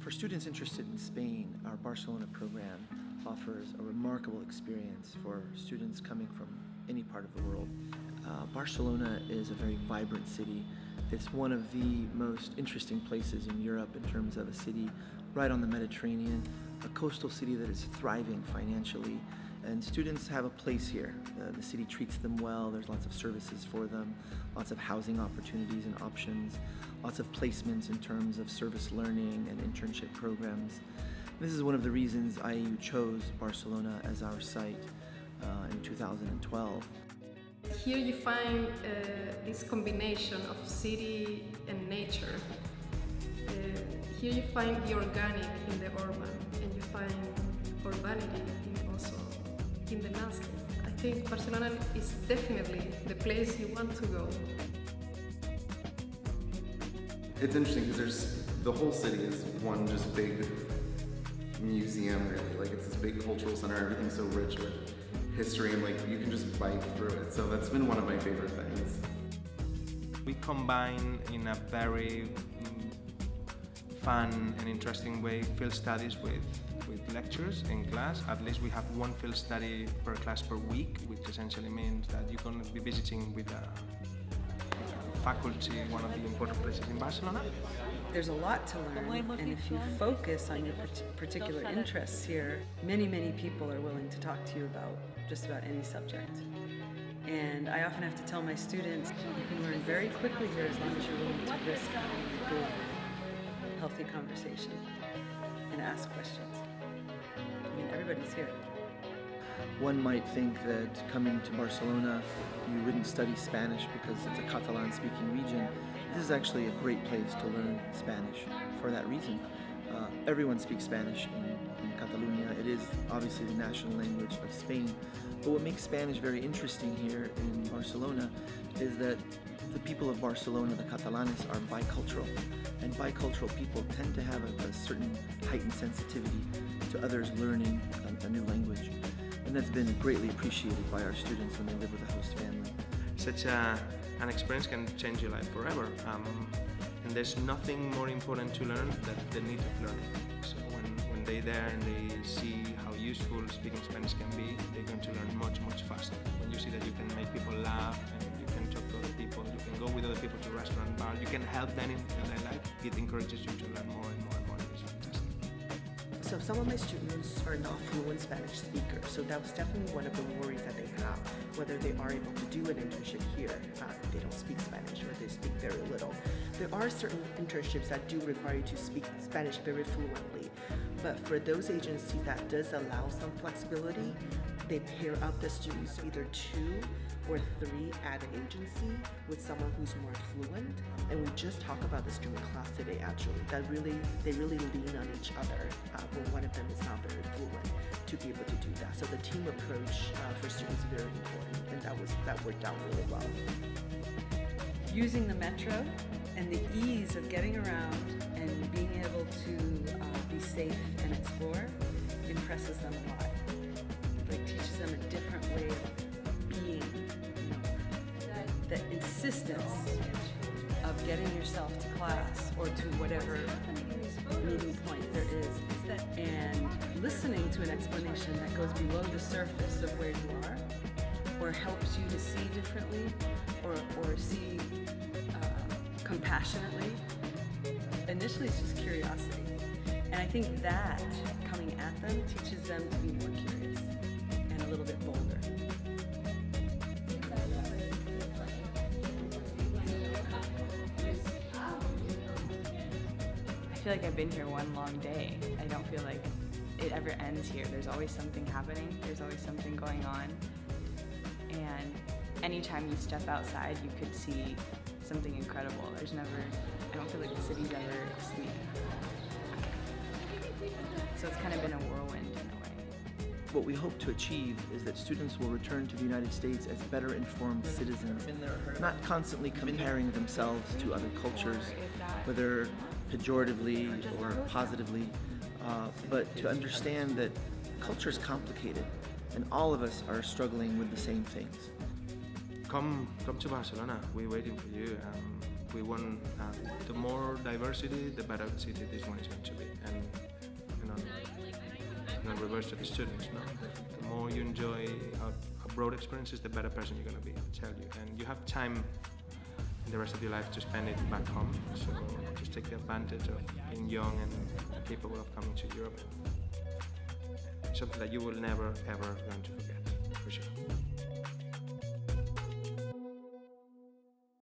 For students interested in Spain, our Barcelona program offers a remarkable experience for students coming from any part of the world. Barcelona is a very vibrant city. It's one of the most interesting places in Europe in terms of a city right on the Mediterranean, a coastal city that is thriving financially, and students have a place here. The city treats them well, there's lots of services for them, lots of housing opportunities and options, lots of placements in terms of service learning and internship programs. This is one of the reasons IAU chose Barcelona as our site in 2012. Here you find this combination of city and nature. Here you find the organic in the urban, and you find urbanity also in the landscape. I think Barcelona is definitely the place you want to go. It's interesting because the whole city is one just big museum, really. Like, it's this big cultural center, everything's so rich with history, and like you can just bike through it. So that's been one of my favorite things. We combine in a very fun and interesting way field studies with lectures in class. At least we have one field study per class per week, which essentially means that you're going to be visiting with a faculty, one of the important places in Barcelona. There's a lot to learn, and if you focus on your particular interests here, many people are willing to talk to you about just about any subject. And I often have to tell my students, you can learn very quickly here as long as you're willing to risk having a good, healthy conversation and ask questions. I mean, everybody's here. One might think that coming to Barcelona you wouldn't study Spanish because it's a Catalan-speaking region. This is actually a great place to learn Spanish for that reason. Everyone speaks Spanish in Catalonia. It is obviously the national language of Spain. But what makes Spanish very interesting here in Barcelona is that the people of Barcelona, the Catalanes, are bicultural. And bicultural people tend to have a certain heightened sensitivity to others learning a new language. And that's been greatly appreciated by our students when they live with a host family. Such an experience can change your life forever. And there's nothing more important to learn than the need of learning. So when they're there and they see how useful speaking Spanish can be, they're going to learn much faster. When you see that you can make people laugh and you can talk to other people, you can go with other people to a restaurant, bar, you can help them in their life, it encourages you to learn more and more and more. It's fantastic. So some of my students are not fluent Spanish speakers, so that was definitely one of the worries that they have, whether they are able to do an internship here. They don't speak Spanish or they speak very little. There are certain internships that do require you to speak Spanish very fluently, but for those agencies that does allow some flexibility, they pair up the students either 2 or 3 at an agency with someone who's more fluent. And we just talked about this during class today, actually, that they really lean on each other when one of them is not very fluent to be able to do that. So the team approach for students is very important, and that worked out really well. Using the metro and the ease of getting around and being able to be safe and explore impresses them a lot. Like, teaches them a different way of being. The insistence of getting yourself to class or to whatever meeting point there is, and listening to an explanation that goes below the surface of where you are, or helps you to see differently, or see compassionately. Initially it's just curiosity, and I think that coming at them teaches them to be more curious and a little bit bolder. I feel like I've been here one long day. I don't feel like it ever ends here. There's always something happening. There's always something going on. And anytime you step outside, you could see something incredible. I don't feel like the city's ever asleep. So it's kind of been a whirlwind in a way. What we hope to achieve is that students will return to the United States as better informed citizens, not constantly comparing themselves to other cultures, whether pejoratively or positively, but to understand that culture is complicated and all of us are struggling with the same things. Come to Barcelona. We're waiting for you. we want the more diversity, the better city this one is going to be. And reverse to the students, no? The more you enjoy a broad experiences, the better person you're going to be, I tell you. And you have time in the rest of your life to spend it back home, so just take the advantage of being young and capable of coming to Europe. Something that you will never ever going to forget, for sure.